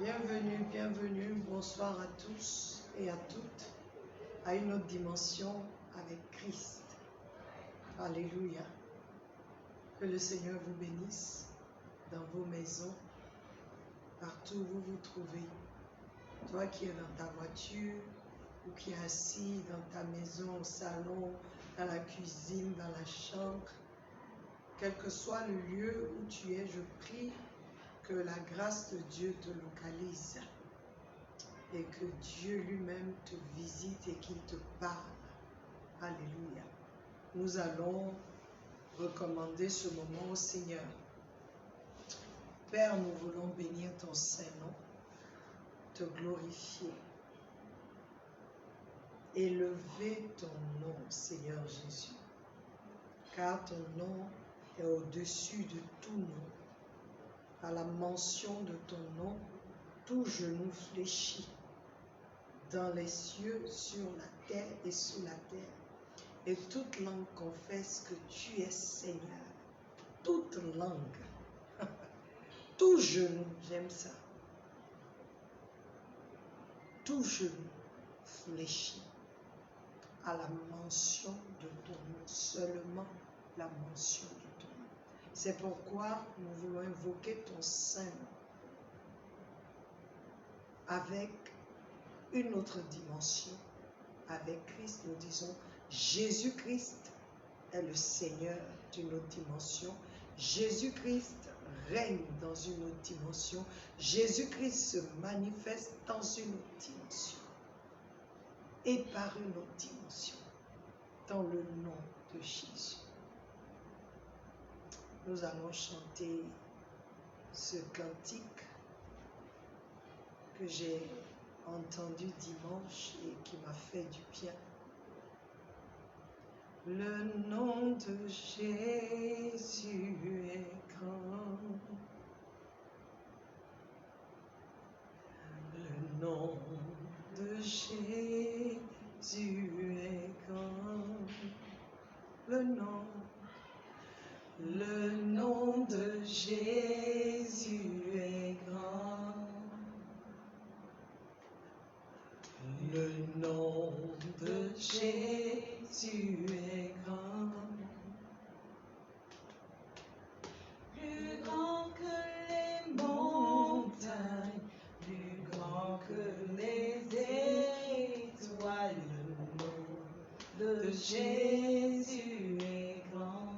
Bienvenue, bienvenue, bonsoir à tous et à toutes à une autre dimension avec Christ. Alléluia. Que le Seigneur vous bénisse dans vos maisons, partout où vous vous trouvez. Toi qui es dans ta voiture ou qui es assis dans ta maison, au salon, dans la cuisine, dans la chambre, quel que soit le lieu où tu es, je prie que la grâce de Dieu te localise et que Dieu lui-même te visite et qu'il te parle. Alléluia. Nous allons recommander ce moment au Seigneur. Père, nous voulons bénir ton Saint-Nom, te glorifier, élever ton nom, Seigneur Jésus, car ton nom est au-dessus de tout nom. À la mention de ton nom, tout genou fléchit, dans les cieux, sur la terre et sous la terre. Et toute langue confesse que tu es Seigneur. Toute langue, tout genou, j'aime ça. Tout genou fléchit à la mention de ton nom, seulement la mention de ton nom. C'est pourquoi nous voulons invoquer ton Saint-Nom avec une autre dimension. Avec Christ, nous disons Jésus-Christ est le Seigneur d'une autre dimension. Jésus-Christ règne dans une autre dimension. Jésus-Christ se manifeste dans une autre dimension et par une autre dimension, dans le nom de Jésus. Nous allons chanter ce cantique que j'ai entendu dimanche et qui m'a fait du bien. Le nom de Jésus est grand. Le nom de Jésus est grand. Le nom de Jésus est grand. Le nom de Jésus est grand. Plus grand que les montagnes, plus grand que les étoiles. Le nom de Jésus est grand.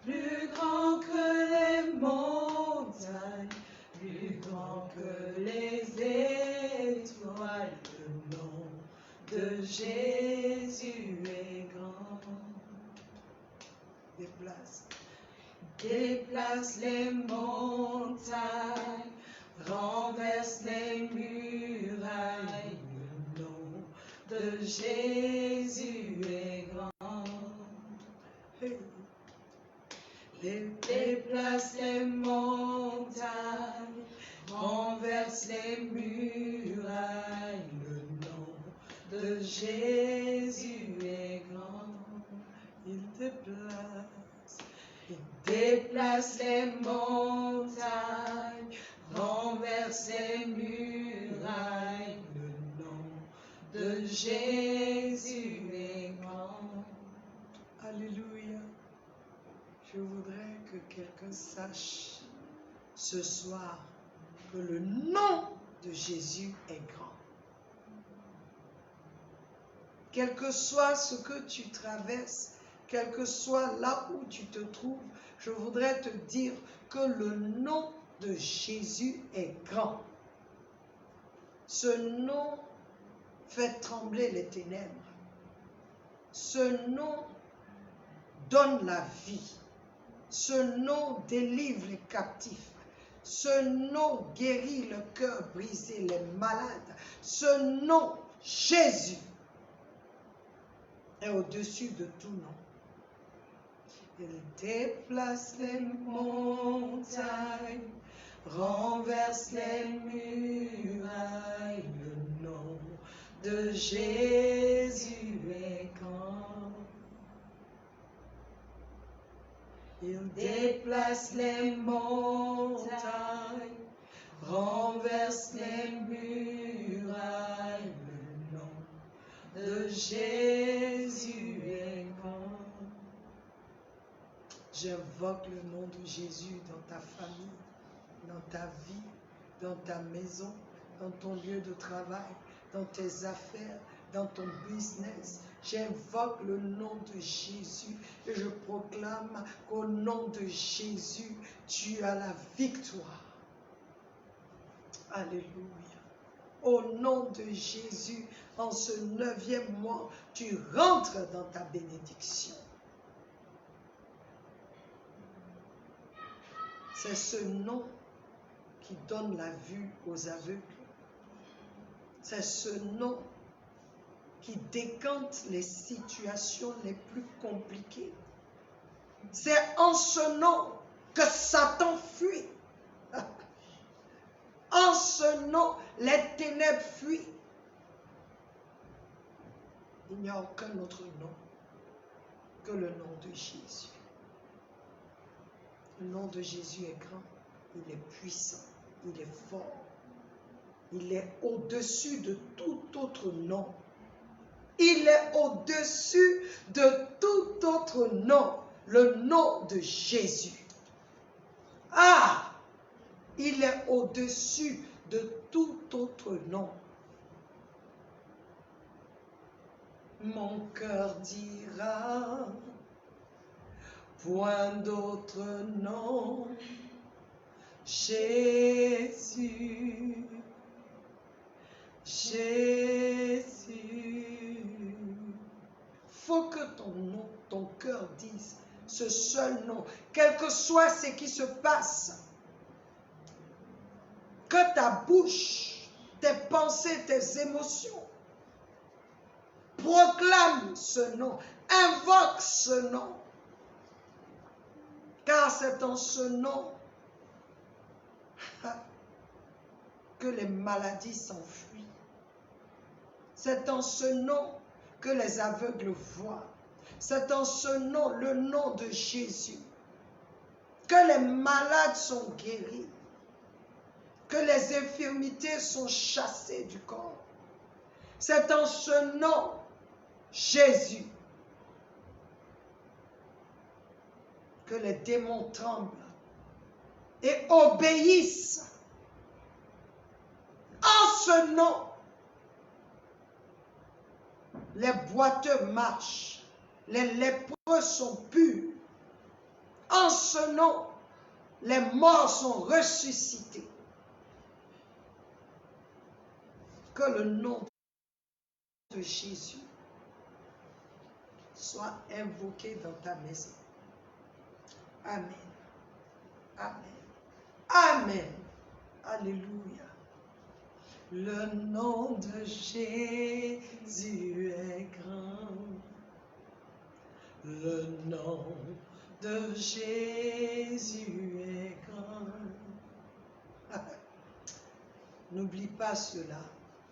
Plus grand que les montagnes, plus grand que les étoiles, le nom de Jésus est grand. Déplace les montagnes, renverse les murailles, le nom de Jésus est grand. Déplace les montagnes, renverse les murailles, le nom de Jésus est grand. Il déplace les montagnes, renverse les murailles, le nom de Jésus est grand. Alléluia. Je voudrais que quelqu'un sache ce soir que le nom de Jésus est grand. Quel que soit ce que tu traverses, quel que soit là où tu te trouves, je voudrais te dire que le nom de Jésus est grand. Ce nom fait trembler les ténèbres. Ce nom donne la vie. Ce nom délivre les captifs. Ce nom guérit le cœur brisé, les malades. Ce nom, Jésus, est au-dessus de tout nom. Il déplace les montagnes, renverse les murailles. Le nom de Jésus est grand. Il déplace les montagnes, renverse les murailles, le nom de Jésus est grand. J'invoque le nom de Jésus dans ta famille, dans ta vie, dans ta maison, dans ton lieu de travail, dans tes affaires, dans ton business. J'invoque le nom de Jésus et je proclame qu'au nom de Jésus, tu as la victoire. Alléluia. Au nom de Jésus, en ce 9e mois, tu rentres dans ta bénédiction. C'est ce nom qui donne la vue aux aveugles. C'est ce nom qui décante les situations les plus compliquées. C'est en ce nom que Satan fuit. En ce nom, les ténèbres fuient. Il n'y a aucun autre nom que le nom de Jésus. Le nom de Jésus est grand, il est puissant, il est fort. Il est au-dessus de tout autre nom. Il est au-dessus de tout autre nom, le nom de Jésus. Ah! Il est au-dessus de tout autre nom. Mon cœur dira, point d'autre nom, Jésus, Jésus. Faut que ton cœur dise ce seul nom, quel que soit ce qui se passe. Que ta bouche, tes pensées, tes émotions proclament ce nom, invoque ce nom. Car c'est en ce nom que les maladies s'enfuient. C'est en ce nom que les aveugles voient. C'est en ce nom, le nom de Jésus, que les malades sont guéris, que les infirmités sont chassées du corps. C'est en ce nom, Jésus, que les démons tremblent et obéissent. En ce nom, les boiteux marchent, les lépreux sont purs. En ce nom, les morts sont ressuscités. Que le nom de Jésus soit invoqué dans ta maison. Amen. Amen. Amen. Alléluia. Le nom de Jésus est grand. Le nom de Jésus est grand. N'oublie pas cela.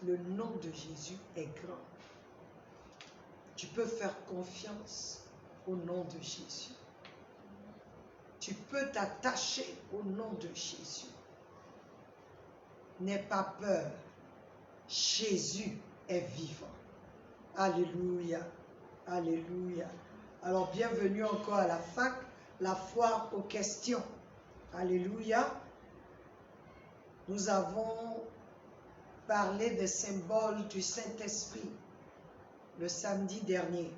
Le nom de Jésus est grand. Tu peux faire confiance au nom de Jésus. Tu peux t'attacher au nom de Jésus. N'aie pas peur. Jésus est vivant. Alléluia. Alléluia. Alors, bienvenue encore à la fac, la foire aux questions. Alléluia. Nous avons parlé des symboles du Saint-Esprit le samedi dernier.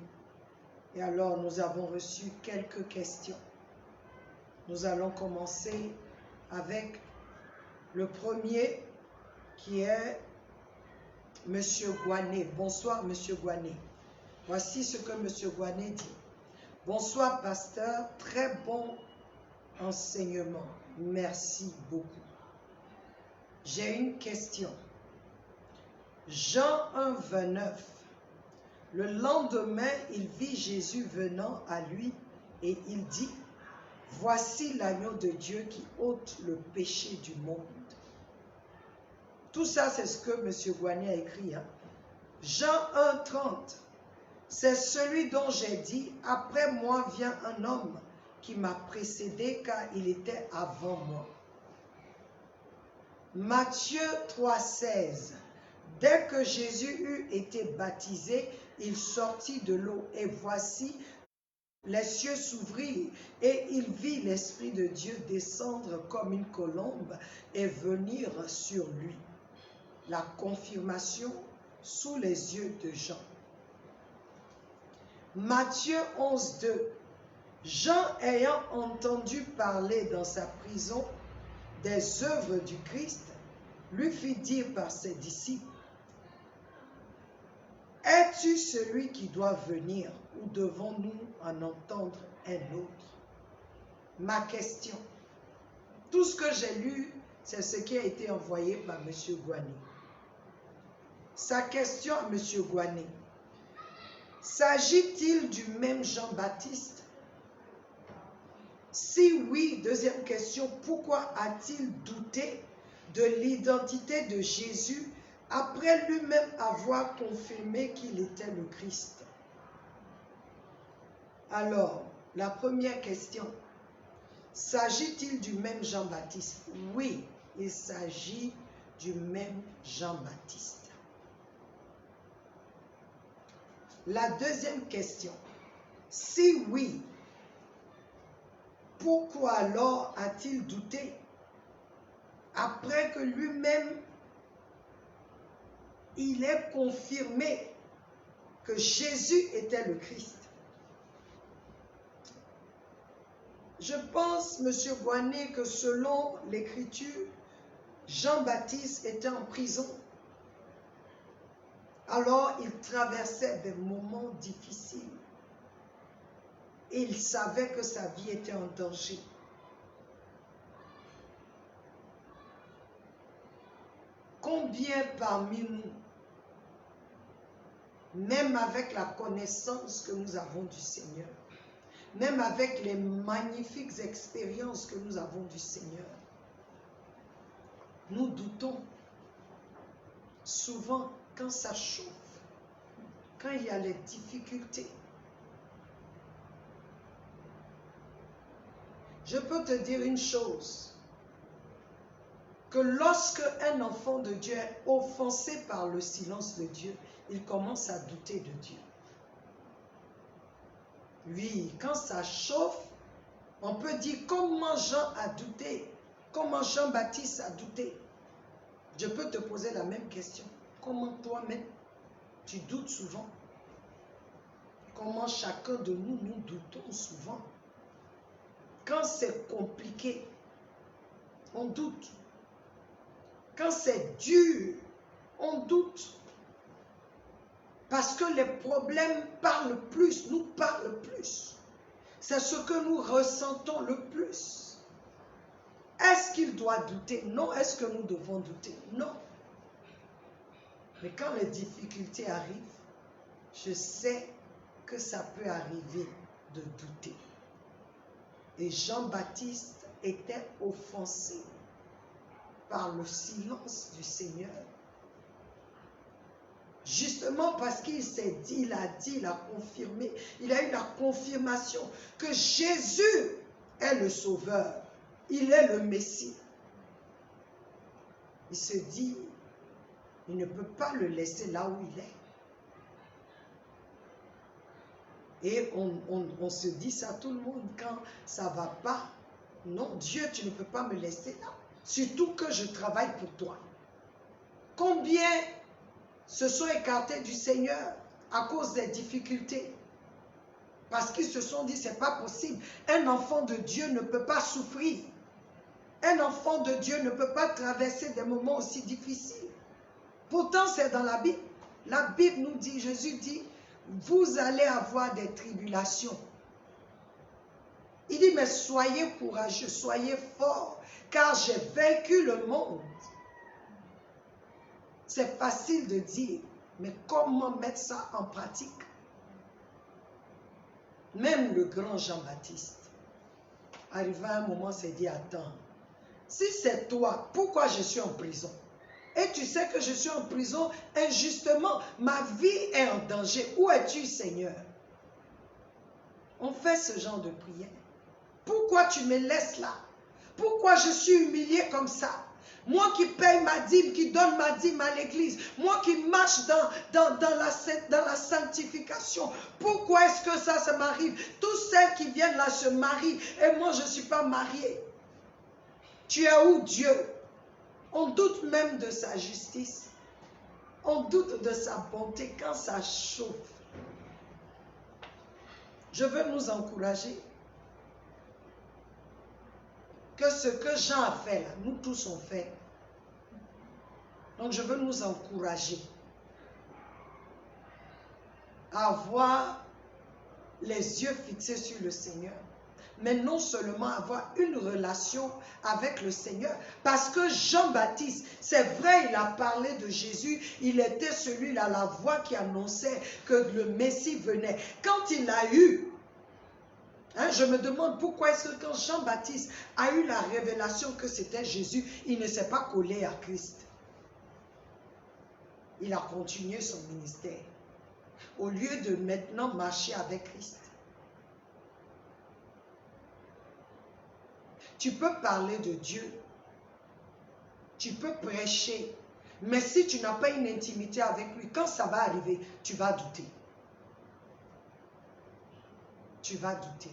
Et alors, nous avons reçu quelques questions. Nous allons commencer avec le premier qui est M. Gouané. Bonsoir, M. Gouané. Voici ce que M. Gouané dit. Bonsoir, pasteur. Très bon enseignement. Merci beaucoup. J'ai une question. Jean 1, 29. Le lendemain, il vit Jésus venant à lui et il dit, voici l'agneau de Dieu qui ôte le péché du monde. Tout ça, c'est ce que M. Gouané a écrit. Jean 1, 30. C'est celui dont j'ai dit, après moi vient un homme qui m'a précédé car il était avant moi. Matthieu 3,16. Dès que Jésus eut été baptisé, il sortit de l'eau, et voici, les cieux s'ouvrirent, et il vit l'Esprit de Dieu descendre comme une colombe et venir sur lui. La confirmation sous les yeux de Jean. Matthieu 11,2. Jean, ayant entendu parler dans sa prison des œuvres du Christ, lui fit dire par ses disciples: es-tu celui qui doit venir, ou devons-nous en entendre un autre? Ma question, tout ce que j'ai lu, c'est ce qui a été envoyé par M. Gouané. Sa question à M. Gouané: s'agit-il du même Jean-Baptiste? Si oui, deuxième question, pourquoi a-t-il douté de l'identité de Jésus après lui-même avoir confirmé qu'il était le Christ? Alors, la première question, s'agit-il du même Jean-Baptiste? Oui, il s'agit du même Jean-Baptiste. La deuxième question, si oui, pourquoi alors a-t-il douté après que lui-même il ait confirmé que Jésus était le Christ? Je pense, M. Gouané, que selon l'Écriture, Jean-Baptiste était en prison. Alors, il traversait des moments difficiles. Et il savait que sa vie était en danger. Combien parmi nous, même avec la connaissance que nous avons du Seigneur, même avec les magnifiques expériences que nous avons du Seigneur, nous doutons souvent quand ça chauffe, quand il y a les difficultés. Je peux te dire une chose, que lorsque un enfant de Dieu est offensé par le silence de Dieu, il commence à douter de Dieu. Oui, quand ça chauffe, on peut dire comment Jean a douté, comment Jean-Baptiste a douté. Je peux te poser la même question. Comment toi-même, tu doutes souvent? Comment chacun de nous, nous doutons souvent? Quand c'est compliqué, on doute. Quand c'est dur, on doute. Parce que les problèmes parlent plus, nous parlent plus. C'est ce que nous ressentons le plus. Est-ce qu'il doit douter? Non. Est-ce que nous devons douter? Non. Mais quand les difficultés arrivent, je sais que ça peut arriver de douter. Et Jean-Baptiste était offensé par le silence du Seigneur. Justement parce qu'il s'est dit, il a confirmé, il a eu la confirmation que Jésus est le Sauveur, il est le Messie. Il se dit, il ne peut pas le laisser là où il est. Et on se dit ça tout le monde quand ça ne va pas. Non, Dieu, tu ne peux pas me laisser là. Surtout que je travaille pour toi. Combien se sont écartés du Seigneur à cause des difficultés? Parce qu'ils se sont dit, c'est pas possible. Un enfant de Dieu ne peut pas souffrir. Un enfant de Dieu ne peut pas traverser des moments aussi difficiles. Pourtant, c'est dans la Bible. La Bible nous dit, Jésus dit, vous allez avoir des tribulations. Il dit, mais soyez courageux, soyez forts, car j'ai vaincu le monde. C'est facile de dire, mais comment mettre ça en pratique? Même le grand Jean-Baptiste, arrivé à un moment, s'est dit, attends, si c'est toi, pourquoi je suis en prison? Et tu sais que je suis en prison injustement, ma vie est en danger. Où es-tu, Seigneur? On fait ce genre de prière. Pourquoi tu me laisses là? Pourquoi je suis humilié comme ça? Moi qui paye ma dîme, qui donne ma dîme à l'église. Moi qui marche dans la sanctification. Pourquoi est-ce que ça m'arrive? Toutes celles qui viennent là se marient et moi je ne suis pas mariée. Tu es où Dieu? On doute même de sa justice. On doute de sa bonté quand ça chauffe. Je veux nous encourager que ce que Jean a fait, là, nous tous on fait. Donc je veux nous encourager à avoir les yeux fixés sur le Seigneur. Mais non seulement avoir une relation avec le Seigneur. Parce que Jean-Baptiste, c'est vrai, il a parlé de Jésus. Il était celui-là, la voix qui annonçait que le Messie venait. Quand il a eu, je me demande pourquoi est-ce que quand Jean-Baptiste a eu la révélation que c'était Jésus, il ne s'est pas collé à Christ. Il a continué son ministère. Au lieu de maintenant marcher avec Christ. Tu peux parler de Dieu, tu peux prêcher, mais si tu n'as pas une intimité avec lui, quand ça va arriver, tu vas douter. Tu vas douter.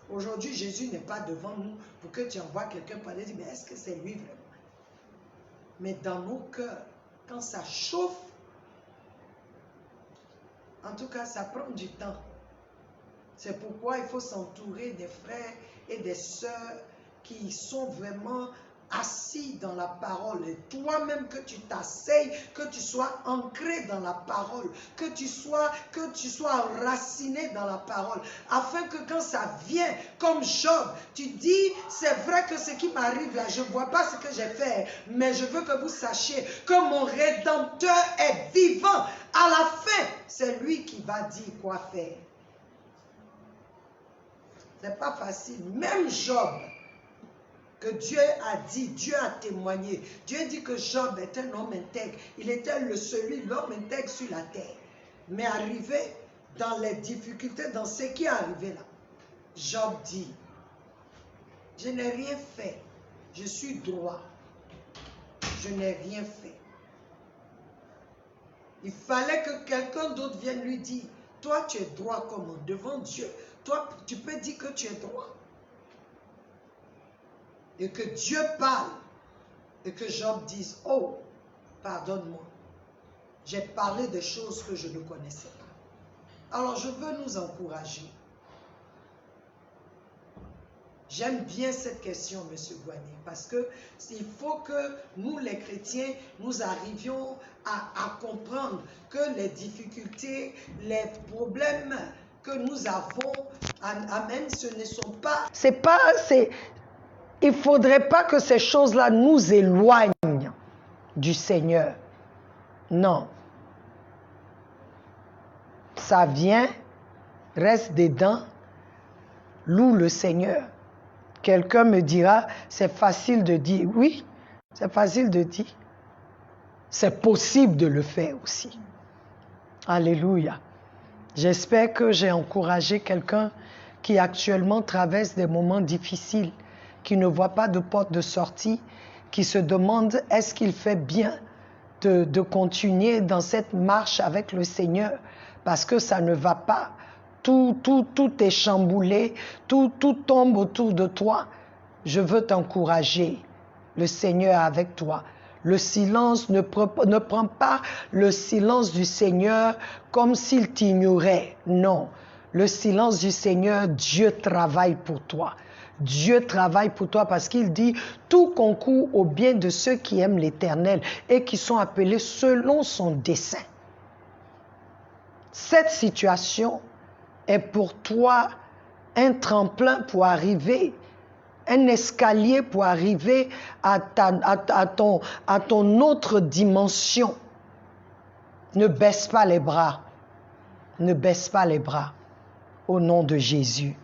Aujourd'hui, Jésus n'est pas devant nous pour que tu envoies quelqu'un pour aller dire, mais est-ce que c'est lui vraiment? Mais dans nos cœurs, quand ça chauffe, en tout cas, ça prend du temps. C'est pourquoi il faut s'entourer des frères et des sœurs qui sont vraiment assis dans la parole. Et toi-même que tu t'asseyes, que tu sois ancré dans la parole, que tu sois enraciné dans la parole. Afin que quand ça vient, comme Job, tu dis, c'est vrai que ce qui m'arrive là, je ne vois pas ce que j'ai fait, mais je veux que vous sachiez que mon Rédempteur est vivant. À la fin, c'est lui qui va dire quoi faire. C'est pas facile. Même Job, que Dieu a dit, Dieu a témoigné. Dieu dit que Job est un homme intègre. Il était l'homme intègre sur la terre. Mais arrivé dans les difficultés, dans ce qui est arrivé là, Job dit, je n'ai rien fait. Je suis droit. Je n'ai rien fait. Il fallait que quelqu'un d'autre vienne lui dire, toi tu es droit comment? Devant Dieu. Toi, tu peux dire que tu es droit. Et que Dieu parle. Et que Job dise, oh, pardonne-moi. J'ai parlé des choses que je ne connaissais pas. Alors, je veux nous encourager. J'aime bien cette question, M. Guanier, parce qu'il faut que nous, les chrétiens, nous arrivions à comprendre que les difficultés, les problèmes que nous avons, amen, ce ne sont pas... Il ne faudrait pas que ces choses-là nous éloignent du Seigneur. Non. Ça vient, reste dedans, loue le Seigneur. Quelqu'un me dira, c'est facile de dire. Oui, c'est facile de dire. C'est possible de le faire aussi. Alléluia. J'espère que j'ai encouragé quelqu'un qui actuellement traverse des moments difficiles, qui ne voit pas de porte de sortie, qui se demande est-ce qu'il fait bien de continuer dans cette marche avec le Seigneur parce que ça ne va pas. Tout est chamboulé, tout tombe autour de toi. Je veux t'encourager. Le Seigneur est avec toi. Le silence ne prend pas le silence du Seigneur comme s'il t'ignorait. Non. Le silence du Seigneur, Dieu travaille pour toi. Dieu travaille pour toi parce qu'il dit tout concourt au bien de ceux qui aiment l'Éternel et qui sont appelés selon son dessein. Cette situation est pour toi un tremplin pour arriver, un escalier pour arriver à ton autre dimension. Ne baisse pas les bras. Ne baisse pas les bras. Au nom de Jésus.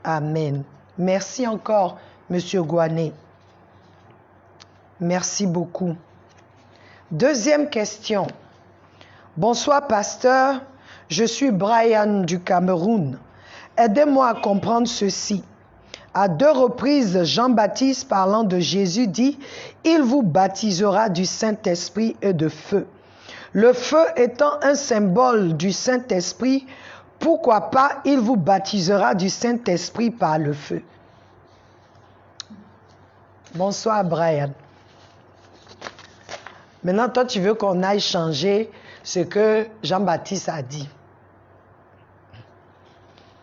Amen. Merci encore, Monsieur Guané. Merci beaucoup. Deuxième question. Bonsoir, pasteur. Je suis Brian du Cameroun. Aidez-moi à comprendre ceci. À 2 reprises, Jean-Baptiste, parlant de Jésus, dit « Il vous baptisera du Saint-Esprit et de feu ». Le feu étant un symbole du Saint-Esprit, pourquoi pas il vous baptisera du Saint-Esprit par le feu. Bonsoir Brian. Maintenant, toi, tu veux qu'on aille changer ce que Jean-Baptiste a dit.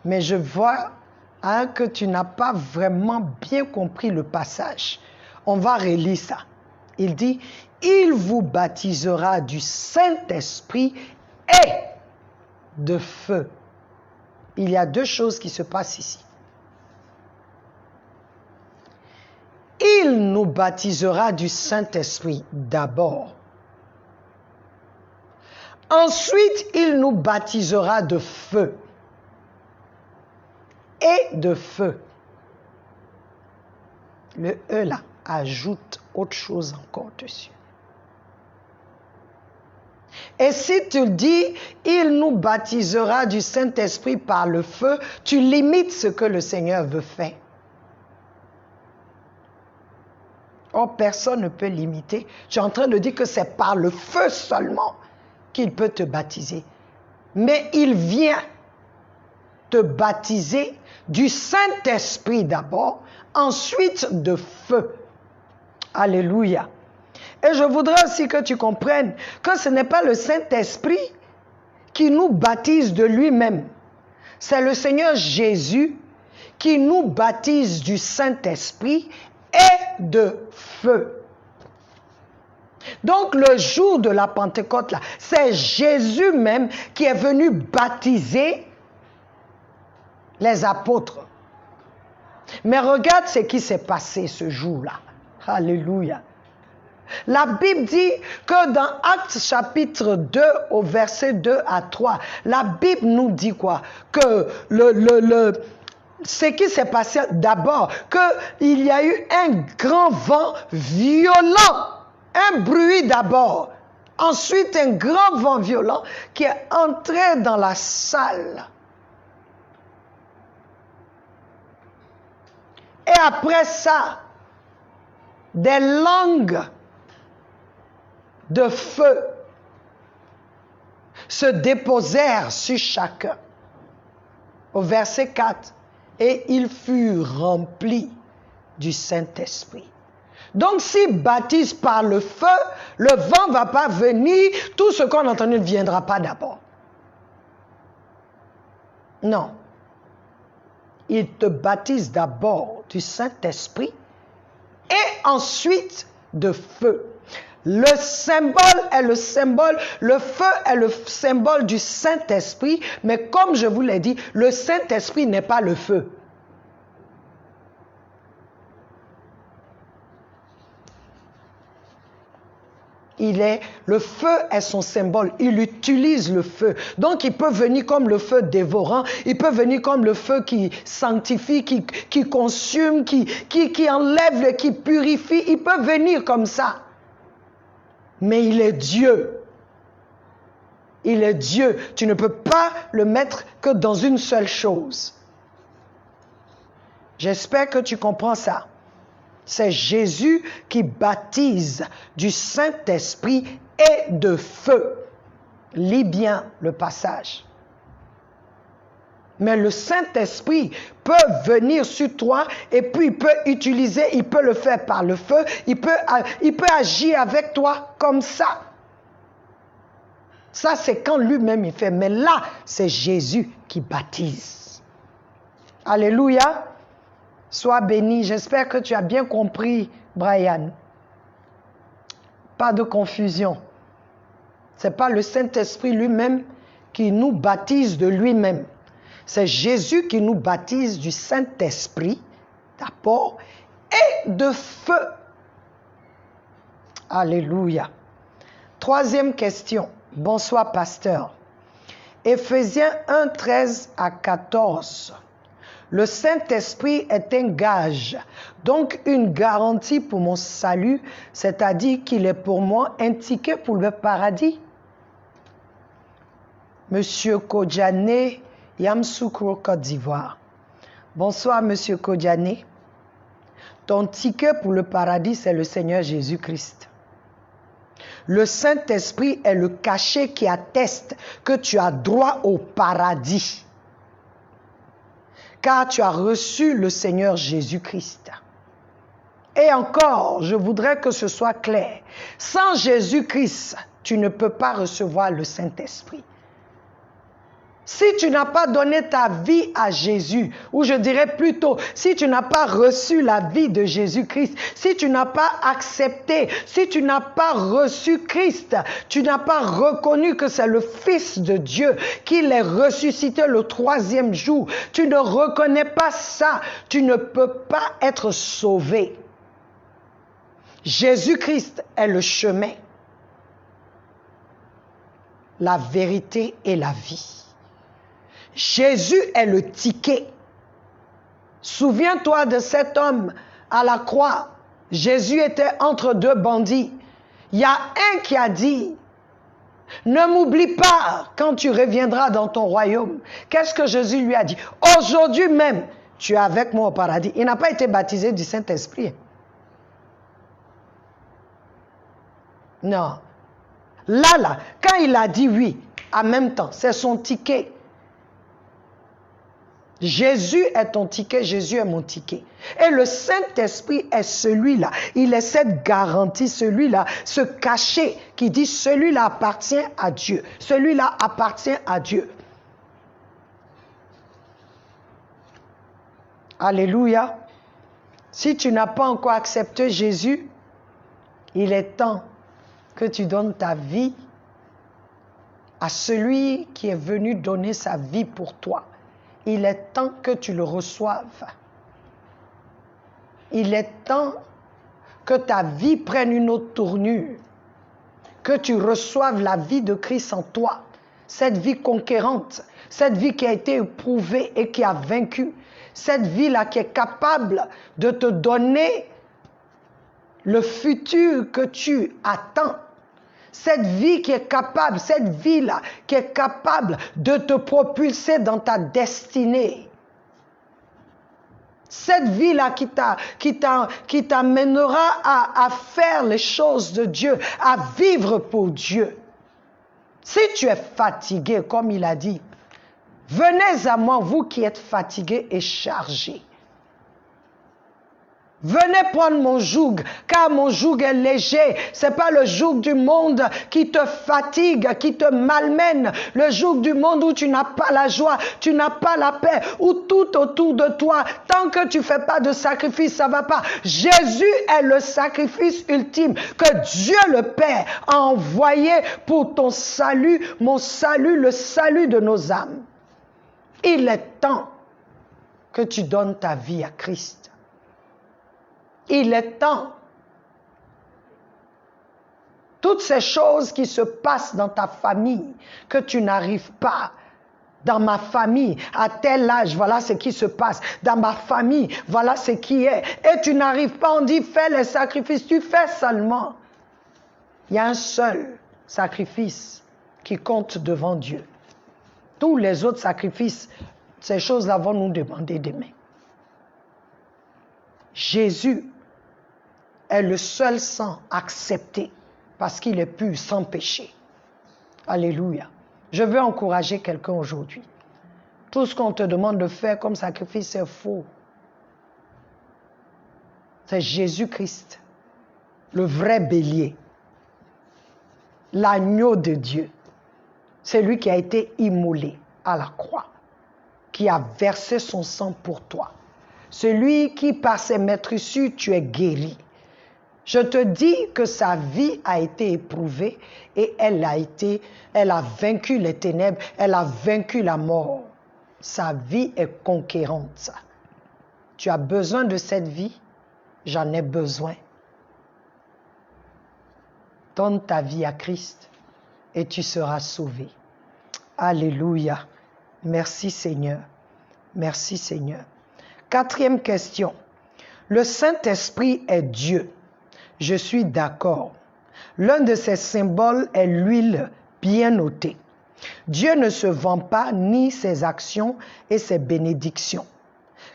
Mais je vois que tu n'as pas vraiment bien compris le passage. On va relire ça. Il dit, il vous baptisera du Saint-Esprit et de feu. Il y a 2 choses qui se passent ici. Il nous baptisera du Saint-Esprit d'abord. Ensuite, il nous baptisera de feu. Et de feu. Le E là ajoute autre chose encore dessus. Et si tu dis, il nous baptisera du Saint-Esprit par le feu, tu limites ce que le Seigneur veut faire. Or, personne ne peut limiter. Tu es en train de dire que c'est par le feu seulement qu'il peut te baptiser. Mais il vient te baptiser du Saint-Esprit d'abord, ensuite de feu. Alléluia. Et je voudrais aussi que tu comprennes que ce n'est pas le Saint-Esprit qui nous baptise de lui-même. C'est le Seigneur Jésus qui nous baptise du Saint-Esprit et de feu. Donc le jour de la Pentecôte, là, c'est Jésus même qui est venu baptiser les apôtres. Mais regarde ce qui s'est passé ce jour-là. Alléluia. La Bible dit que dans Actes chapitre 2 au verset 2 à 3, la Bible nous dit quoi? Que ce qui s'est passé d'abord, qu'il y a eu un grand vent violent, un bruit d'abord, ensuite un grand vent violent qui est entré dans la salle. Et après ça, des langues de feu se déposèrent sur chacun. Au verset 4, et il fut rempli du Saint-Esprit. Donc, s'il baptise par le feu, le vent ne va pas venir, tout ce qu'on a entendu ne viendra pas d'abord. Non. Il te baptise d'abord du Saint-Esprit et ensuite de feu. Le symbole est le symbole, le feu est le symbole du Saint-Esprit, mais comme je vous l'ai dit, le Saint-Esprit n'est pas le feu. Le feu est son symbole, il utilise le feu. Donc il peut venir comme le feu dévorant, il peut venir comme le feu qui sanctifie, qui consume, qui enlève, qui purifie, il peut venir comme ça. Mais il est Dieu. Il est Dieu. Tu ne peux pas le mettre que dans une seule chose. J'espère que tu comprends ça. C'est Jésus qui baptise du Saint-Esprit et de feu. Lis bien le passage. Mais le Saint-Esprit peut venir sur toi et puis il peut utiliser, il peut le faire par le feu, il peut agir avec toi comme ça. Ça, c'est quand lui-même il fait. Mais là, c'est Jésus qui baptise. Alléluia. Sois béni. J'espère que tu as bien compris, Brian. Pas de confusion. Ce n'est pas le Saint-Esprit lui-même qui nous baptise de lui-même. C'est Jésus qui nous baptise du Saint-Esprit, d'abord, et de feu. Alléluia. 3e question. Bonsoir, pasteur. Éphésiens 1, 13 à 14. Le Saint-Esprit est un gage, donc une garantie pour mon salut, c'est-à-dire qu'il est pour moi un ticket pour le paradis. Monsieur Kodjane, Yamoussoukro, Côte d'Ivoire. Bonsoir, Monsieur Kodiane. Ton ticket pour le paradis, c'est le Seigneur Jésus-Christ. Le Saint-Esprit est le cachet qui atteste que tu as droit au paradis. Car tu as reçu le Seigneur Jésus-Christ. Et encore, je voudrais que ce soit clair. Sans Jésus-Christ, tu ne peux pas recevoir le Saint-Esprit. Si tu n'as pas donné ta vie à Jésus, ou je dirais plutôt, si tu n'as pas reçu la vie de Jésus-Christ, si tu n'as pas accepté, si tu n'as pas reçu Christ, tu n'as pas reconnu que c'est le Fils de Dieu, qu'il est ressuscité le 3e jour, tu ne reconnais pas ça, tu ne peux pas être sauvé. Jésus-Christ est le chemin, la vérité et la vie. Jésus est le ticket. Souviens-toi de cet homme à la croix. Jésus était entre deux bandits. Il y a un qui a dit, ne m'oublie pas quand tu reviendras dans ton royaume. Qu'est-ce que Jésus lui a dit? Aujourd'hui même, tu es avec moi au paradis. Il n'a pas été baptisé du Saint-Esprit. Non. Là, quand il a dit oui, en même temps, c'est son ticket. Jésus est ton ticket, Jésus est mon ticket. Et le Saint-Esprit est celui-là. Il est cette garantie, celui-là, ce cachet qui dit celui-là appartient à Dieu. Celui-là appartient à Dieu. Alléluia. Si tu n'as pas encore accepté Jésus, il est temps que tu donnes ta vie à celui qui est venu donner sa vie pour toi. Il est temps que tu le reçoives. Il est temps que ta vie prenne une autre tournure. Que tu reçoives la vie de Christ en toi. Cette vie conquérante. Cette vie qui a été éprouvée et qui a vaincu. Cette vie-là qui est capable de te donner le futur que tu attends. Cette vie qui est capable, cette vie-là qui est capable de te propulser dans ta destinée. Cette vie-là qui t'amènera à faire les choses de Dieu, à vivre pour Dieu. Si tu es fatigué, comme il a dit, venez à moi, vous qui êtes fatigués et chargés. Venez prendre mon joug, car mon joug est léger. Ce n'est pas le joug du monde qui te fatigue, qui te malmène. Le joug du monde où tu n'as pas la joie, tu n'as pas la paix, où tout autour de toi, tant que tu ne fais pas de sacrifice, ça ne va pas. Jésus est le sacrifice ultime que Dieu le Père a envoyé pour ton salut, mon salut, le salut de nos âmes. Il est temps que tu donnes ta vie à Christ. Il est temps. Toutes ces choses qui se passent dans ta famille, que tu n'arrives pas. Dans ma famille, à tel âge, voilà ce qui se passe. Dans ma famille, voilà ce qui est. Et tu n'arrives pas, on dit, fais les sacrifices. Tu fais seulement. Il y a un seul sacrifice qui compte devant Dieu. Tous les autres sacrifices, ces choses-là vont nous demander demain. Jésus est le seul sang accepté parce qu'il est pur, sans péché. Alléluia. Je veux encourager quelqu'un aujourd'hui. Tout ce qu'on te demande de faire comme sacrifice, c'est faux. C'est Jésus-Christ, le vrai bélier, l'agneau de Dieu. C'est lui qui a été immolé à la croix, qui a versé son sang pour toi. Celui qui, par ses meurtrissures, tu es guéri. Je te dis que sa vie a été éprouvée et elle a vaincu les ténèbres, elle a vaincu la mort. Sa vie est conquérante. Tu as besoin de cette vie? J'en ai besoin. Donne ta vie à Christ et tu seras sauvé. Alléluia. Merci Seigneur. Merci Seigneur. 4e question. Le Saint-Esprit est Dieu. Je suis d'accord. L'un de ses symboles est l'huile bien notée. Dieu ne se vend pas ni ses actions et ses bénédictions.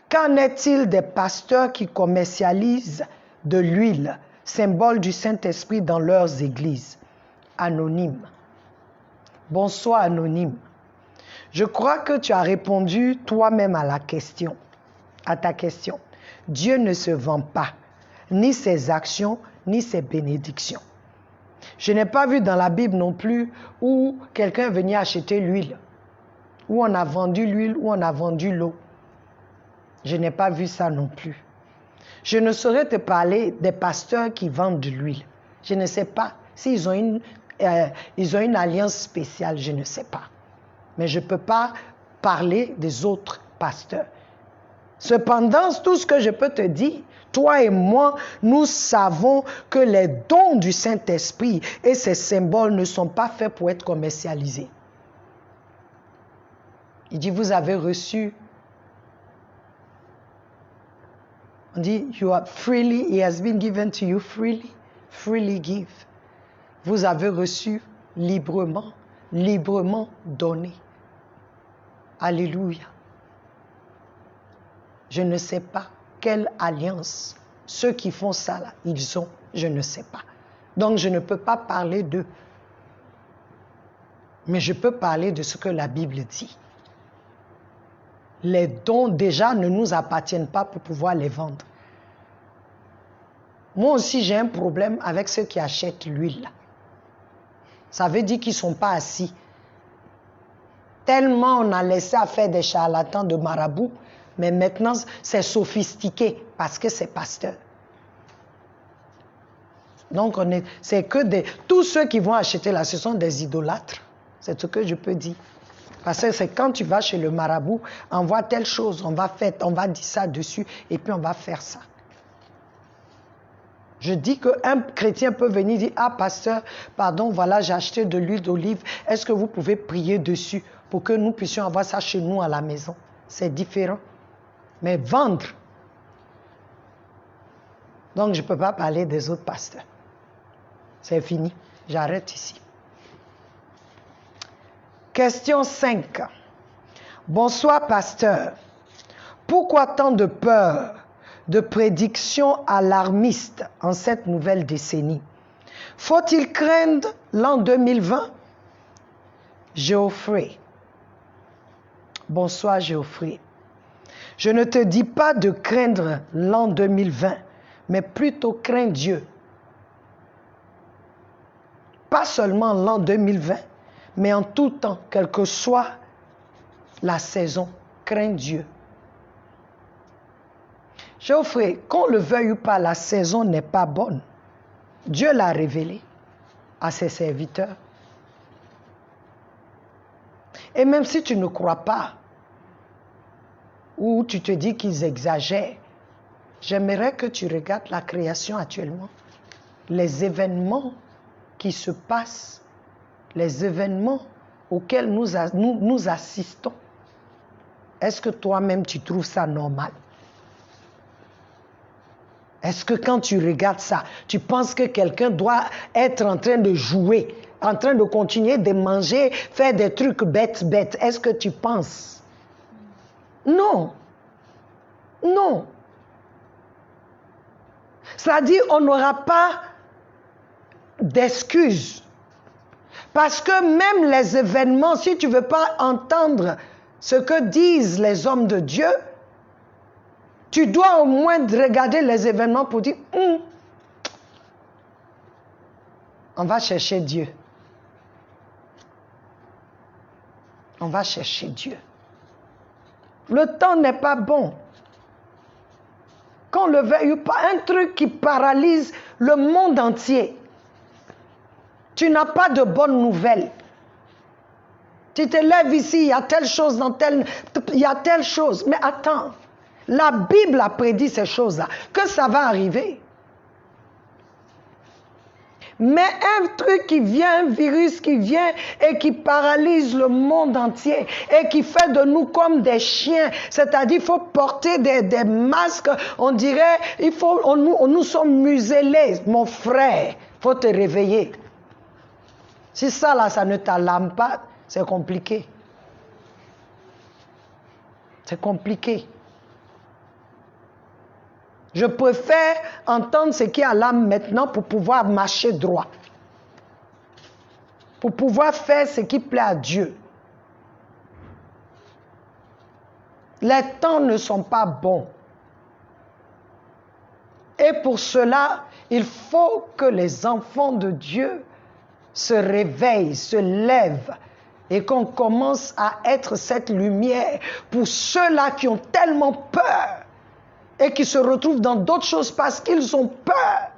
Qu'en est-il des pasteurs qui commercialisent de l'huile, symbole du Saint-Esprit dans leurs églises? Anonyme. Bonsoir, Anonyme. Je crois que tu as répondu toi-même à ta question. Dieu ne se vend pas, ni ses actions, ni ses bénédictions. Je n'ai pas vu dans la Bible non plus où quelqu'un venait acheter l'huile, où on a vendu l'huile, où on a vendu l'eau. Je n'ai pas vu ça non plus. Je ne saurais te parler des pasteurs qui vendent de l'huile. Je ne sais pas s'ils ont une alliance spéciale, je ne sais pas. Mais je ne peux pas parler des autres pasteurs. Cependant, tout ce que je peux te dire, toi et moi, nous savons que les dons du Saint-Esprit et ses symboles ne sont pas faits pour être commercialisés. Il dit, vous avez reçu. On dit, you are freely, it has been given to you freely, freely give. Vous avez reçu librement, librement donné. Alléluia. Je ne sais pas quelle alliance ceux qui font ça là, ils ont, je ne sais pas. Donc je ne peux pas parler d'eux. Mais je peux parler de ce que la Bible dit. Les dons déjà ne nous appartiennent pas pour pouvoir les vendre. Moi aussi j'ai un problème avec ceux qui achètent l'huile. Ça veut dire qu'ils ne sont pas assis. Tellement on a laissé à faire des charlatans de marabouts, mais maintenant c'est sophistiqué parce que c'est pasteur. Donc c'est que tous ceux qui vont acheter là, ce sont des idolâtres. C'est ce que je peux dire. Parce que c'est quand tu vas chez le marabout, on voit telle chose, on va dire ça dessus, et puis on va faire ça. Je dis qu'un chrétien peut venir dire, ah pasteur, pardon, voilà, j'ai acheté de l'huile d'olive, est-ce que vous pouvez prier dessus pour que nous puissions avoir ça chez nous à la maison? C'est différent. Mais vendre. Donc je ne peux pas parler des autres pasteurs. C'est fini. J'arrête ici. Question 5. Bonsoir, pasteur. Pourquoi tant de peur, de prédictions alarmistes en cette nouvelle décennie? Faut-il craindre l'an 2020? Geoffrey. Bonsoir, Geoffrey. Je ne te dis pas de craindre l'an 2020, mais plutôt crains Dieu. Pas seulement l'an 2020, mais en tout temps, quelle que soit la saison, crains Dieu. Geoffrey, qu'on le veuille ou pas, la saison n'est pas bonne. Dieu l'a révélé à ses serviteurs. Et même si tu ne crois pas, ou tu te dis qu'ils exagèrent, j'aimerais que tu regardes la création actuellement. Les événements qui se passent, les événements auxquels nous assistons. Est-ce que toi-même tu trouves ça normal? Est-ce que quand tu regardes ça, tu penses que quelqu'un doit être en train de jouer, en train de continuer de manger, faire des trucs bêtes? Est-ce que tu penses? Non. Non. C'est-à-dire, on n'aura pas d'excuses. Parce que même les événements, si tu ne veux pas entendre ce que disent les hommes de Dieu, tu dois au moins regarder les événements pour dire, on va chercher Dieu. On va chercher Dieu. Le temps n'est pas bon. Qu'on le veuille ou pas, un truc qui paralyse le monde entier. Tu n'as pas de bonnes nouvelles. Tu te lèves ici, il y a telle chose il y a telle chose. Mais attends, la Bible a prédit ces choses-là, que ça va arriver. Mais un truc qui vient, un virus qui vient et qui paralyse le monde entier et qui fait de nous comme des chiens, c'est-à-dire il faut porter des masques, on dirait, nous sommes muselés, mon frère, il faut te réveiller. Si ça là, ça ne t'alarme pas, c'est compliqué. C'est compliqué. Je préfère entendre ce qui est à l'âme maintenant pour pouvoir marcher droit. Pour pouvoir faire ce qui plaît à Dieu. Les temps ne sont pas bons. Et pour cela, il faut que les enfants de Dieu se réveillent, se lèvent et qu'on commence à être cette lumière pour ceux-là qui ont tellement peur et qui se retrouvent dans d'autres choses parce qu'ils ont peur.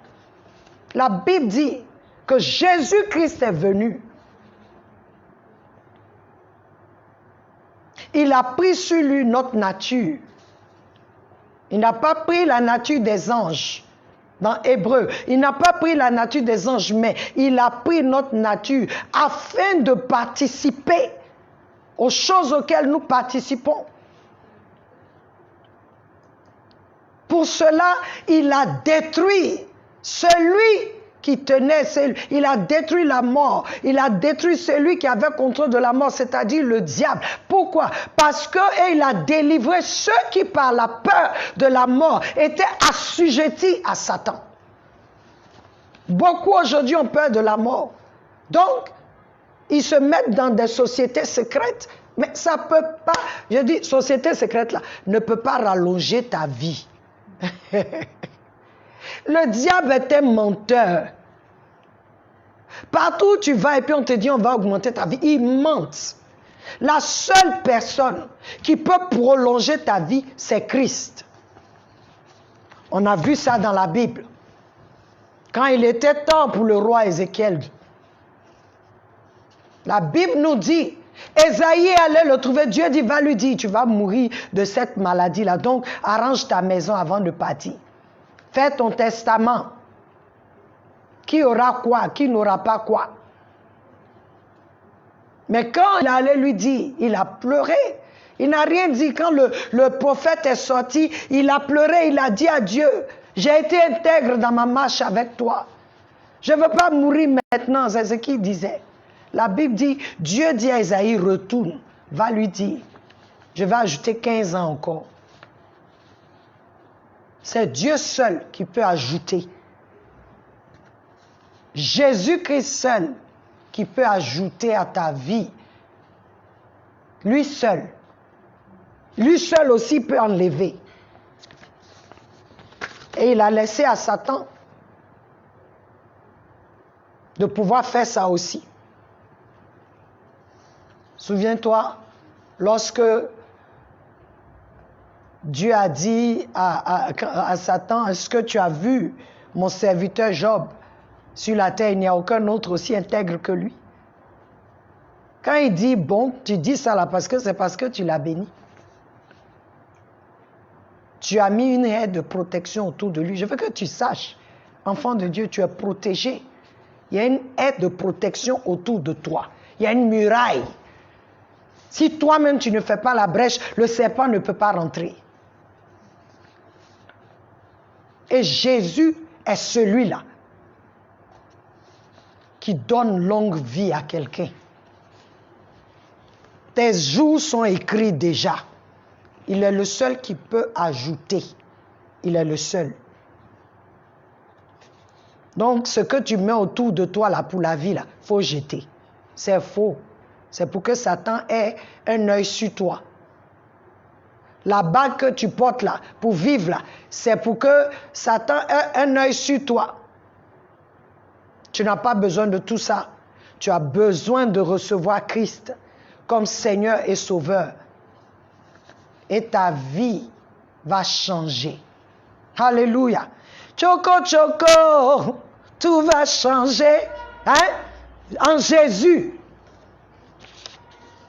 La Bible dit que Jésus-Christ est venu. Il a pris sur lui notre nature. Il n'a pas pris la nature des anges. Dans Hébreu, il n'a pas pris la nature des anges, mais il a pris notre nature afin de participer aux choses auxquelles nous participons. Pour cela, il a détruit celui qui tenait, il a détruit la mort, il a détruit celui qui avait contrôle de la mort, c'est-à-dire le diable. Pourquoi? Parce qu'il a délivré ceux qui, par la peur de la mort, étaient assujettis à Satan. Beaucoup aujourd'hui ont peur de la mort. Donc, ils se mettent dans des sociétés secrètes, mais ça ne peut pas, je dis, société secrète là, ne peut pas rallonger ta vie. Le diable est un menteur. Partout où tu vas et puis on te dit on va augmenter ta vie, il ment. La seule personne qui peut prolonger ta vie, c'est Christ. On a vu ça dans la Bible. Quand il était temps pour le roi Ézéchiel, la Bible nous dit, Ésaïe allait le trouver, Dieu dit, va lui dire, tu vas mourir de cette maladie-là, donc arrange ta maison avant de partir. Fais ton testament. Qui aura quoi, qui n'aura pas quoi. Mais quand il allait lui dire, il a pleuré. Il n'a rien dit. Quand le prophète est sorti, il a pleuré, il a dit à Dieu, j'ai été intègre dans ma marche avec toi. Je ne veux pas mourir maintenant, c'est ce qu'il disait. La Bible dit, Dieu dit à Esaïe, retourne, va lui dire, je vais ajouter 15 ans encore. C'est Dieu seul qui peut ajouter. Jésus-Christ seul qui peut ajouter à ta vie. Lui seul. Lui seul aussi peut enlever. Et il a laissé à Satan de pouvoir faire ça aussi. Souviens-toi, lorsque Dieu a dit à Satan, est-ce que tu as vu mon serviteur Job? Sur la terre, il n'y a aucun autre aussi intègre que lui. Quand il dit, bon, tu dis ça là parce que c'est parce que tu l'as béni. Tu as mis une aide de protection autour de lui. Je veux que tu saches, enfant de Dieu, tu es protégé. Il y a une aide de protection autour de toi. Il y a une muraille. Si toi-même tu ne fais pas la brèche, le serpent ne peut pas rentrer. Et Jésus est celui-là qui donne longue vie à quelqu'un. Tes jours sont écrits déjà. Il est le seul qui peut ajouter. Il est le seul. Donc, ce que tu mets autour de toi là pour la vie, là, faut jeter. C'est faux. C'est pour que Satan ait un œil sur toi. La bague que tu portes là, pour vivre là, c'est pour que Satan ait un œil sur toi. Tu n'as pas besoin de tout ça. Tu as besoin de recevoir Christ comme Seigneur et Sauveur. Et ta vie va changer. Alléluia. Choco, choco, tout va changer. Hein? En Jésus.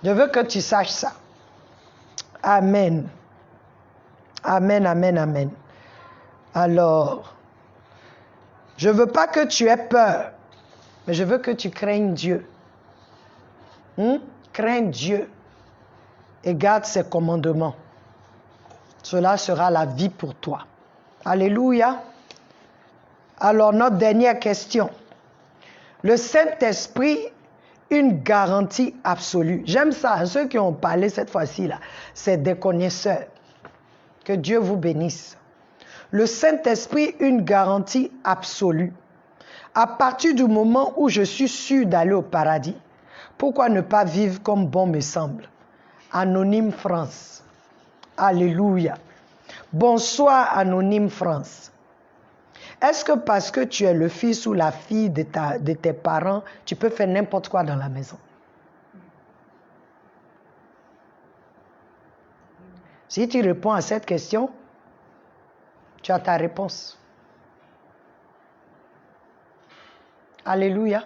Je veux que tu saches ça. Amen. Amen, amen, amen. Alors, je ne veux pas que tu aies peur, mais je veux que tu craignes Dieu. Crains Dieu et garde ses commandements. Cela sera la vie pour toi. Alléluia. Alors, notre dernière question. Le Saint-Esprit, une garantie absolue. J'aime ça. Ceux qui ont parlé cette fois-ci, là, c'est des connaisseurs. Que Dieu vous bénisse. Le Saint-Esprit, une garantie absolue. À partir du moment où je suis sûr d'aller au paradis, pourquoi ne pas vivre comme bon me semble? Anonyme France. Alléluia. Bonsoir Anonyme France. Est-ce que parce que tu es le fils ou la fille de tes parents, tu peux faire n'importe quoi dans la maison? Si tu réponds à cette question, tu as ta réponse. Alléluia.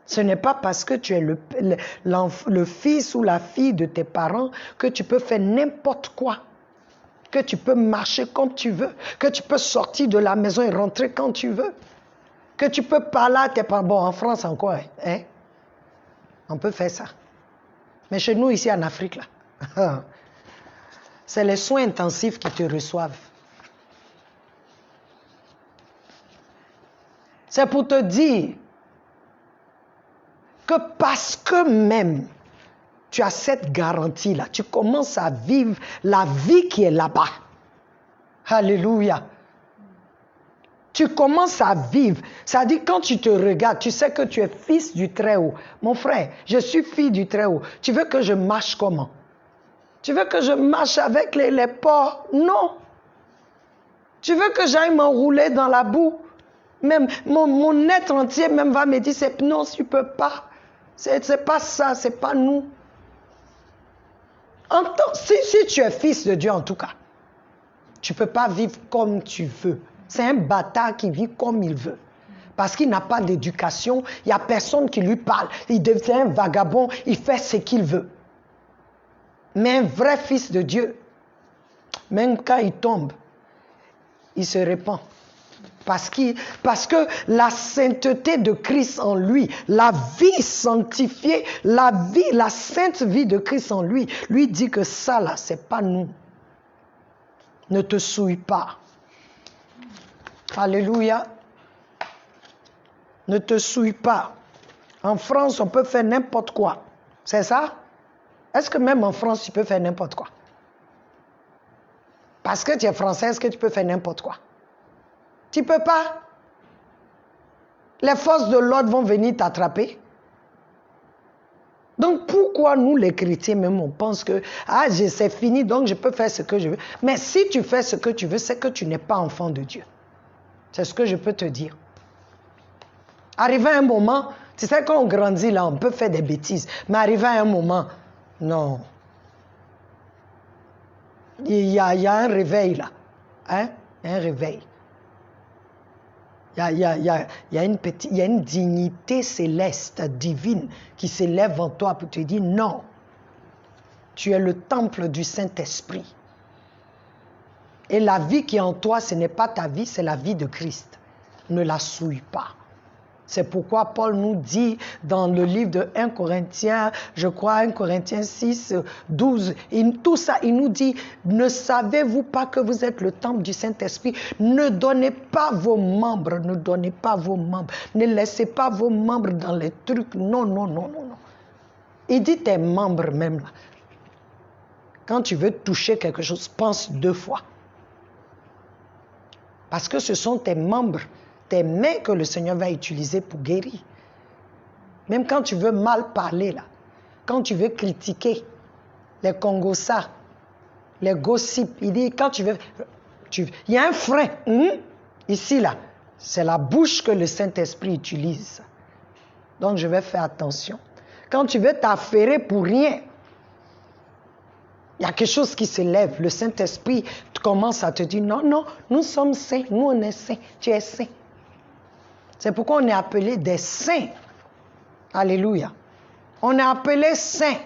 Ce n'est pas parce que tu es le fils ou la fille de tes parents que tu peux faire n'importe quoi. Que tu peux marcher comme tu veux. Que tu peux sortir de la maison et rentrer quand tu veux. Que tu peux parler à tes parents. Bon, en France encore, hein? On peut faire ça. Mais chez nous, ici en Afrique, là, c'est les soins intensifs qui te reçoivent. C'est pour te dire que parce que même tu as cette garantie-là, tu commences à vivre la vie qui est là-bas. Alléluia. Tu commences à vivre. Ça dit quand tu te regardes, tu sais que tu es fils du Très-Haut. Mon frère, je suis fille du Très-Haut. Tu veux que je marche comment? Tu veux que je marche avec les porcs? Non. Tu veux que j'aille m'enrouler dans la boue? Même mon être entier même va me dire, non, tu ne peux pas. C'est pas ça, c'est pas nous. Si tu es fils de Dieu en tout cas, tu ne peux pas vivre comme tu veux. C'est un bâtard qui vit comme il veut. Parce qu'il n'a pas d'éducation, il n'y a personne qui lui parle. Il devient un vagabond, il fait ce qu'il veut. Mais un vrai fils de Dieu, même quand il tombe, il se répand. Parce que la sainteté de Christ en lui, la vie sanctifiée, la sainte vie de Christ en lui, lui dit que ça là, c'est pas nous. Ne te souille pas. Alléluia. Ne te souille pas. En France, on peut faire n'importe quoi. C'est ça? Est-ce que même en France, tu peux faire n'importe quoi? Parce que tu es français, est-ce que tu peux faire n'importe quoi? Tu ne peux pas. Les forces de l'ordre vont venir t'attraper. Donc pourquoi nous les chrétiens même on pense que c'est fini donc je peux faire ce que je veux. Mais si tu fais ce que tu veux, c'est que tu n'es pas enfant de Dieu. C'est ce que je peux te dire. Arrivé à un moment, tu sais quand on grandit là, on peut faire des bêtises. Mais arrivé à un moment, non. Il y a un réveil là. Hein? Un réveil. Il y a une dignité céleste, divine, qui s'élève en toi pour te dire non. Tu es le temple du Saint-Esprit. Et la vie qui est en toi, ce n'est pas ta vie, c'est la vie de Christ. Ne la souille pas. C'est pourquoi Paul nous dit dans le livre de 1 Corinthiens, je crois 1 Corinthiens 6, 12, tout ça, il nous dit, ne savez-vous pas que vous êtes le temple du Saint-Esprit? Ne donnez pas vos membres, ne laissez pas vos membres dans les trucs, non. Il dit tes membres même là. Quand tu veux toucher quelque chose, pense 2 fois. Parce que ce sont tes membres, tes mains que le Seigneur va utiliser pour guérir. Même quand tu veux mal parler, là, quand tu veux critiquer les Congossas, les gossips, il dit quand tu veux... il y a un frein, ici, là. C'est la bouche que le Saint-Esprit utilise. Donc, je vais faire attention. Quand tu veux t'affairer pour rien, il y a quelque chose qui se lève. Le Saint-Esprit commence à te dire, non, nous sommes saints, nous on est saints, tu es saint. C'est pourquoi on est appelé des saints. Alléluia. On est appelé saints.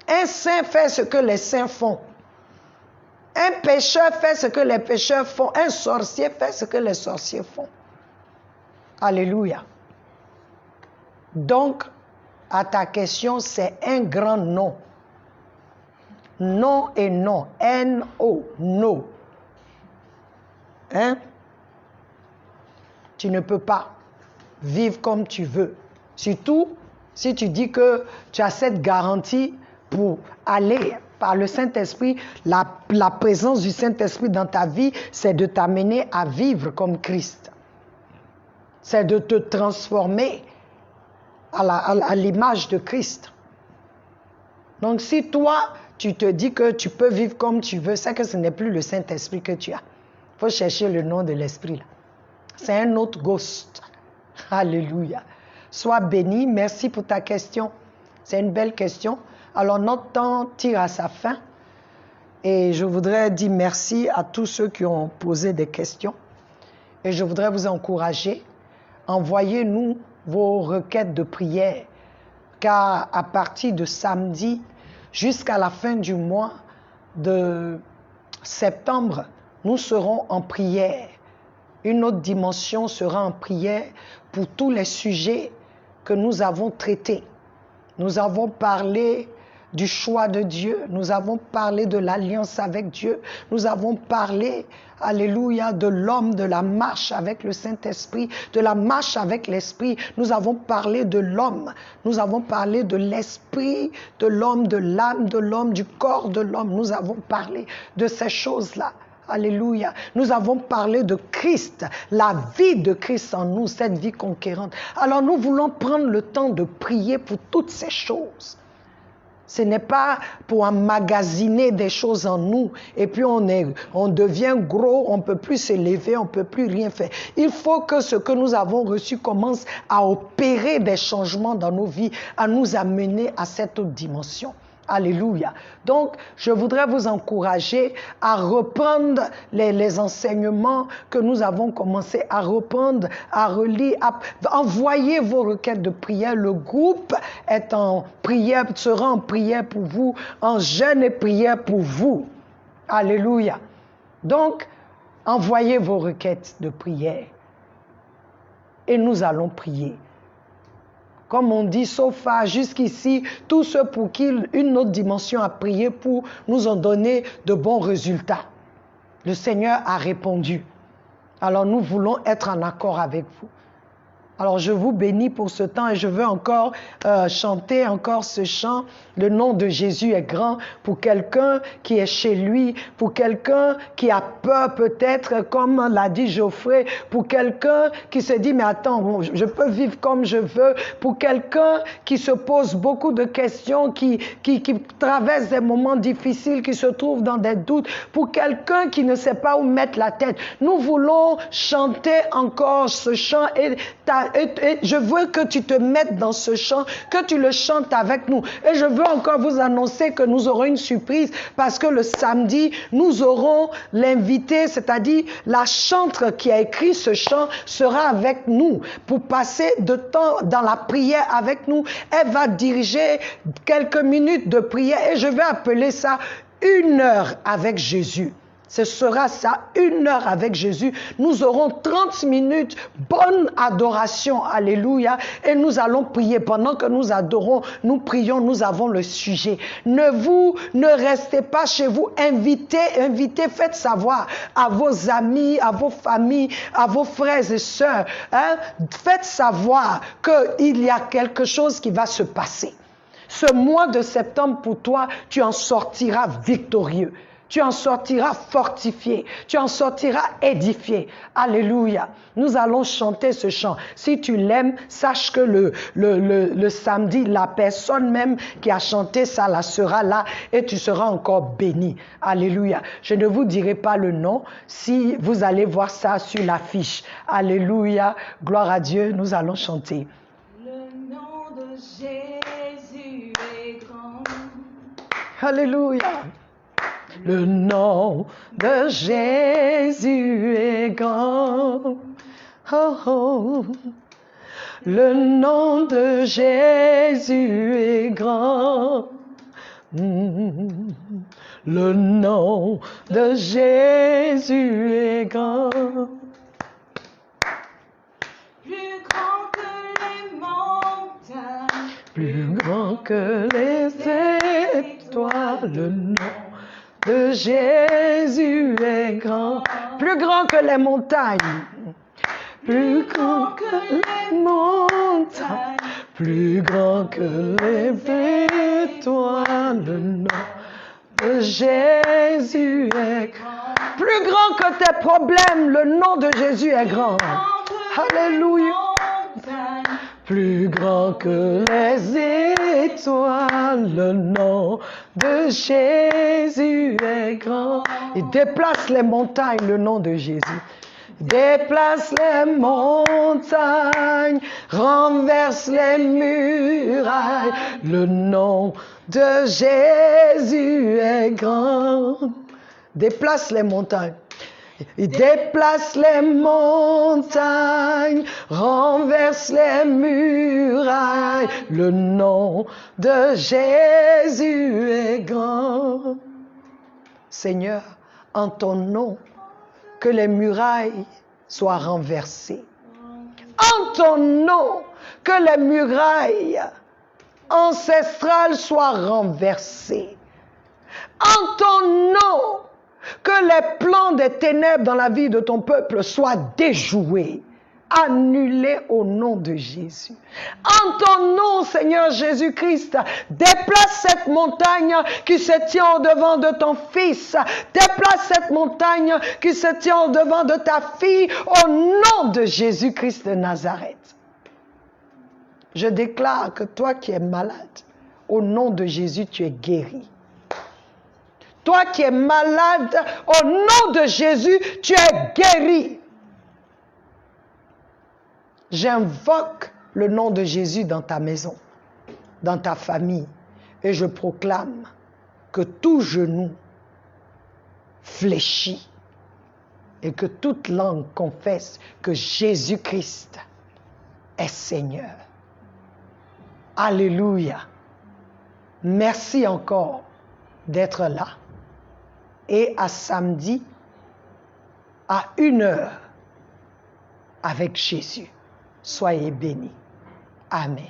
Un saint fait ce que les saints font. Un pécheur fait ce que les pécheurs font. Un sorcier fait ce que les sorciers font. Alléluia. Donc, à ta question, c'est un grand non. Non et non. N-O. No. Hein? Tu ne peux pas vivre comme tu veux. Surtout si tu dis que tu as cette garantie pour aller par le Saint-Esprit, la présence du Saint-Esprit dans ta vie, c'est de t'amener à vivre comme Christ. C'est de te transformer à l'image de Christ. Donc si toi, tu te dis que tu peux vivre comme tu veux, c'est que ce n'est plus le Saint-Esprit que tu as. Il faut chercher le nom de l'Esprit là. C'est un autre ghost. Alléluia. Sois béni. Merci pour ta question. C'est une belle question. Alors notre temps tire à sa fin. Et je voudrais dire merci à tous ceux qui ont posé des questions. Et je voudrais vous encourager. Envoyez-nous vos requêtes de prière. Car à partir de samedi jusqu'à la fin du mois de septembre, nous serons en prière. Une autre dimension sera en prière pour tous les sujets que nous avons traités. Nous avons parlé du choix de Dieu, nous avons parlé de l'alliance avec Dieu, nous avons parlé, alléluia, de l'homme, de la marche avec le Saint-Esprit, de la marche avec l'Esprit, nous avons parlé de l'homme, nous avons parlé de l'esprit, de l'homme, de l'âme, de l'homme, du corps de l'homme, nous avons parlé de ces choses-là. Alléluia. Nous avons parlé de Christ, la vie de Christ en nous, cette vie conquérante. Alors nous voulons prendre le temps de prier pour toutes ces choses. Ce n'est pas pour emmagasiner des choses en nous et puis on devient gros, on ne peut plus s'élever, on ne peut plus rien faire. Il faut que ce que nous avons reçu commence à opérer des changements dans nos vies, à nous amener à cette autre dimension. Alléluia. Donc, je voudrais vous encourager à reprendre les enseignements que nous avons commencé à reprendre, à relire, à envoyer vos requêtes de prière. Le groupe est en prière, sera en prière pour vous, en jeûne et prière pour vous. Alléluia. Donc, envoyez vos requêtes de prière et nous allons prier. Comme on dit, sauf à jusqu'ici, tous ceux pour qui une autre dimension a prié pour nous ont donné de bons résultats. Le Seigneur a répondu. Alors nous voulons être en accord avec vous. Alors je vous bénis pour ce temps et je veux encore chanter encore ce chant. Le nom de Jésus est grand pour quelqu'un qui est chez lui, pour quelqu'un qui a peur peut-être, comme l'a dit Geoffrey, pour quelqu'un qui se dit mais attends, je peux vivre comme je veux, pour quelqu'un qui se pose beaucoup de questions, qui traverse des moments difficiles, qui se trouve dans des doutes, pour quelqu'un qui ne sait pas où mettre la tête. Nous voulons chanter encore ce chant et je veux que tu te mettes dans ce chant, que tu le chantes avec nous. Et je veux encore vous annoncer que nous aurons une surprise parce que le samedi, nous aurons l'invité, c'est-à-dire la chantre qui a écrit ce chant sera avec nous pour passer de temps dans la prière avec nous. Elle va diriger quelques minutes de prière et je vais appeler ça 1 heure avec Jésus. Ce sera ça, 1 heure avec Jésus. Nous aurons 30 minutes, bonne adoration, alléluia. Et nous allons prier. Pendant que nous adorons, nous prions, nous avons le sujet. Ne restez pas chez vous. Invitez, faites savoir à vos amis, à vos familles, à vos frères et sœurs. Faites savoir qu'il y a quelque chose qui va se passer. Ce mois de septembre pour toi, tu en sortiras victorieux. Tu en sortiras fortifié. Tu en sortiras édifié. Alléluia. Nous allons chanter ce chant. Si tu l'aimes, sache que le samedi, la personne même qui a chanté ça là sera là et tu seras encore béni. Alléluia. Je ne vous dirai pas le nom si vous allez voir ça sur l'affiche. Alléluia. Gloire à Dieu. Nous allons chanter. Le nom de Jésus est grand. Alléluia. Le nom de Jésus est grand. Oh, oh. Le nom de Jésus est grand. Le nom de Jésus est grand. Plus grand que les montagnes. Plus grand que les étoiles. Le nom de Jésus est grand, plus grand que les montagnes, plus grand que les montagnes, plus grand que les étoiles. Le nom de Jésus est grand. Plus grand que tes problèmes, le nom de Jésus est grand. Alléluia. Plus grand que les étoiles, le nom de Jésus est grand. Il déplace les montagnes, le nom de Jésus. Déplace les montagnes, renverse les murailles, le nom de Jésus est grand. Déplace les montagnes. Il déplace les montagnes, renverse les murailles, le nom de Jésus est grand. Seigneur, en ton nom, que les murailles soient renversées. En ton nom, que les murailles ancestrales soient renversées. En ton nom, que les plans des ténèbres dans la vie de ton peuple soient déjoués, annulés au nom de Jésus. En ton nom, Seigneur Jésus-Christ, déplace cette montagne qui se tient au-devant de ton fils. Déplace cette montagne qui se tient au-devant de ta fille au nom de Jésus-Christ de Nazareth. Je déclare que toi qui es malade, au nom de Jésus, tu es guéri. Toi qui es malade, au nom de Jésus, tu es guéri. J'invoque le nom de Jésus dans ta maison, dans ta famille, et je proclame que tout genou fléchit et que toute langue confesse que Jésus-Christ est Seigneur. Alléluia. Merci encore d'être là. Et à samedi, à 1h, avec Jésus. Soyez bénis. Amen.